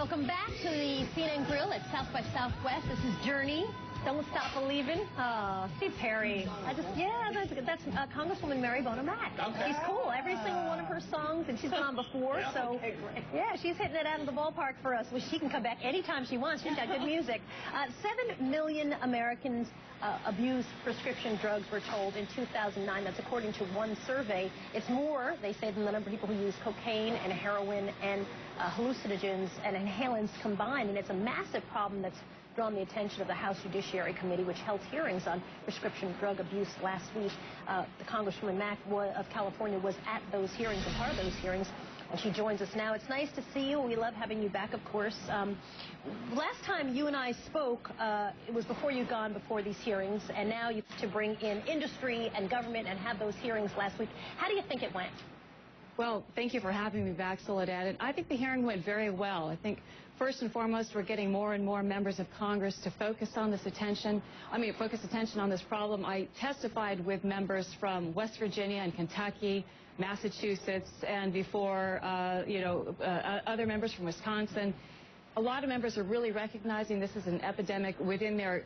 Welcome back to the CNN Grill at South by Southwest. This is Journey. Don't Stop Believing. Steve Perry. That's Congresswoman Mary Bono Mack. Okay. She's cool. Every single one of her songs, and she's been on before. Yeah, so, okay, great. Yeah, she's hitting it out of the ballpark for us. Well, she can come back anytime she wants. She's got good music. 7 million Americans abused prescription drugs, we're told, in 2009. That's according to one survey. It's more, they say, than the number of people who use cocaine and heroin and hallucinogens and inhalants combined. And it's a massive problem that's drawn the attention of the House Judiciary Committee, which held hearings on prescription drug abuse last week. The Congresswoman Mack of California was at those hearings, a part of those hearings, and she joins us now. It's nice to see you. We love having you back, of course. Last time you and I spoke, it was before you'd gone before these hearings, and now you have to bring in industry and government and have those hearings last week. How do you think it went? Well, thank you for having me back, Soledad. And I think the hearing went very well. I think first and foremost, we're getting more and more members of Congress to focus attention on this problem. I testified with members from West Virginia and Kentucky, Massachusetts, and before, other members from Wisconsin. A lot of members are really recognizing this is an epidemic within their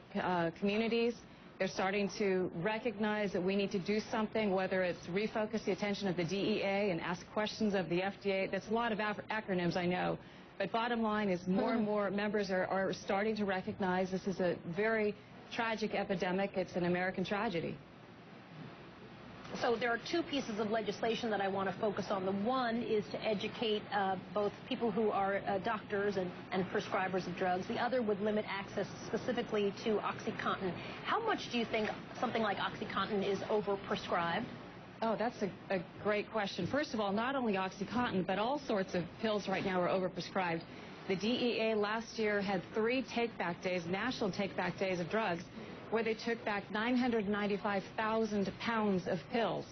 communities. They're starting to recognize that we need to do something, whether it's refocus the attention of the DEA and ask questions of the FDA. That's a lot of acronyms, I know. But bottom line is more and more members are starting to recognize this is a very tragic epidemic. It's an American tragedy. So there are two pieces of legislation that I want to focus on. The one is to educate both people who are doctors and prescribers of drugs. The other would limit access specifically to OxyContin. How much do you think something like OxyContin is overprescribed? Oh, that's a great question. First of all, not only OxyContin, but all sorts of pills right now are overprescribed. The DEA last year had 3 take-back days, national take-back days of drugs, where they took back 995,000 pounds of pills.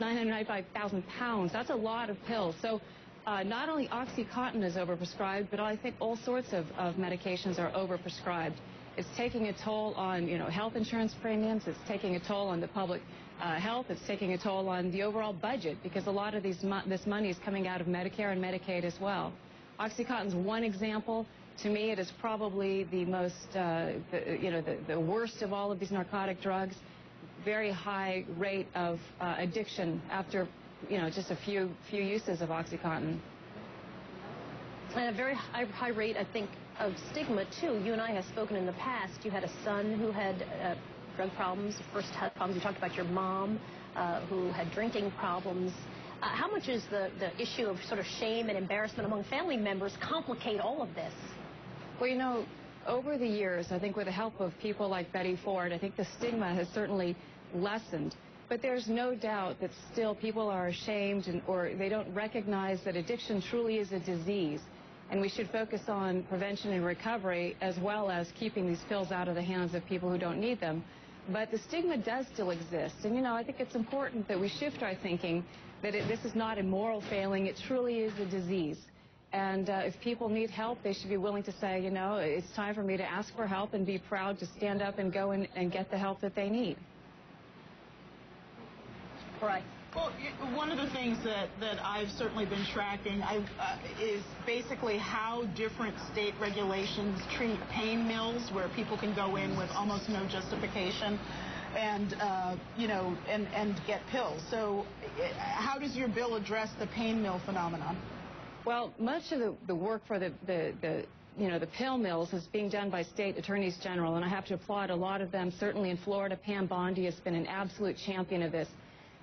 995,000 pounds. That's a lot of pills. So not only OxyContin is overprescribed, but I think all sorts of medications are overprescribed. It's taking a toll on, health insurance premiums. It's taking a toll on the public health. It's taking a toll on the overall budget, because a lot of this money is coming out of Medicare and Medicaid as well. OxyContin's one example. To me, it is probably the most, the worst of all of these narcotic drugs. Very high rate of addiction after, just a few uses of OxyContin. And a very high rate, I think, of stigma, too. You and I have spoken in the past. You had a son who had drug problems, first health problems. You talked about your mom who had drinking problems. How much is the issue of sort of shame and embarrassment among family members complicate all of this? Well, over the years, I think with the help of people like Betty Ford, I think the stigma has certainly lessened. But there's no doubt that still people are ashamed or they don't recognize that addiction truly is a disease. And we should focus on prevention and recovery as well as keeping these pills out of the hands of people who don't need them. But the stigma does still exist. And, I think it's important that we shift our thinking that this is not a moral failing. It truly is a disease. And if people need help, they should be willing to say, it's time for me to ask for help and be proud to stand up and go and get the help that they need. Right. Well, one of the things that I've certainly been tracking is basically how different state regulations treat pain mills, where people can go in with almost no justification and, and get pills. So how does your bill address the pain mill phenomenon? Well, much of the work for the pill mills is being done by state attorneys general, and I have to applaud a lot of them. Certainly in Florida, Pam Bondi has been an absolute champion of this.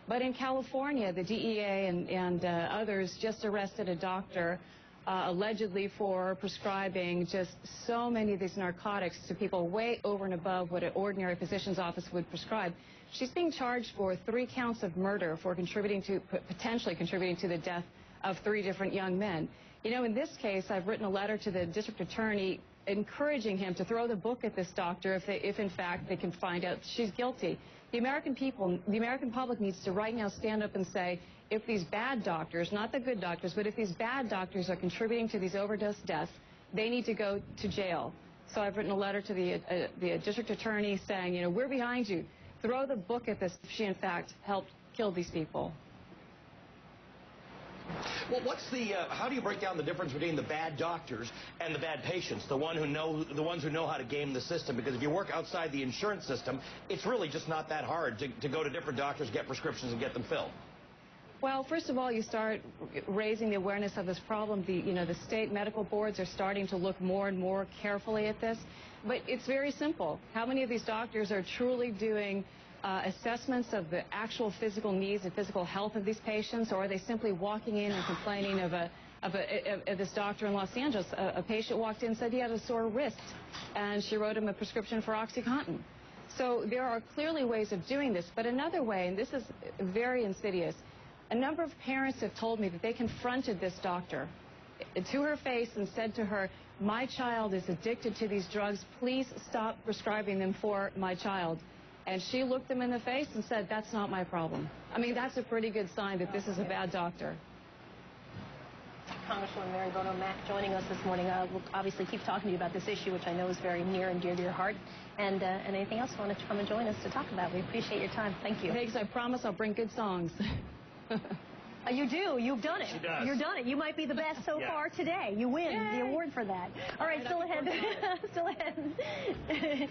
But in California, the DEA and others just arrested a doctor allegedly for prescribing just so many of these narcotics to people way over and above what an ordinary physician's office would prescribe. She's being charged for 3 counts of murder for potentially contributing to the death of 3 different young men. In this case, I've written a letter to the district attorney encouraging him to throw the book at this doctor if in fact they can find out she's guilty. The American public needs to right now stand up and say, if these bad doctors, not the good doctors, but if these bad doctors are contributing to these overdose deaths, they need to go to jail. So I've written a letter to the district attorney saying, we're behind you. Throw the book at this if she in fact helped kill these people. Well, how do you break down the difference between the bad doctors and the bad patients, the ones who know how to game the system? Because if you work outside the insurance system, it's really just not that hard to go to different doctors, get prescriptions, and get them filled. Well, first of all, you start raising the awareness of this problem. The state medical boards are starting to look more and more carefully at this. But it's very simple. How many of these doctors are truly doing assessments of the actual physical needs and physical health of these patients, or are they simply walking in and complaining of this doctor in Los Angeles? A patient walked in and said he had a sore wrist, and she wrote him a prescription for OxyContin. So there are clearly ways of doing this. But another way, and this is very insidious, a number of parents have told me that they confronted this doctor to her face and said to her, "My child is addicted to these drugs. Please stop prescribing them for my child." And she looked them in the face and said, "That's not my problem." I mean, that's a pretty good sign that this is a bad doctor. Congresswoman Mary Bono Mack joining us this morning. We'll obviously keep talking to you about this issue, which I know is very near and dear to your heart. And anything else you want to come and join us to talk about? We appreciate your time. Thank you. Thanks. I promise I'll bring good songs. You do. You've done it. She does. You've done it. You might be the best so far today. You win the award for that. All right, still ahead. Still ahead.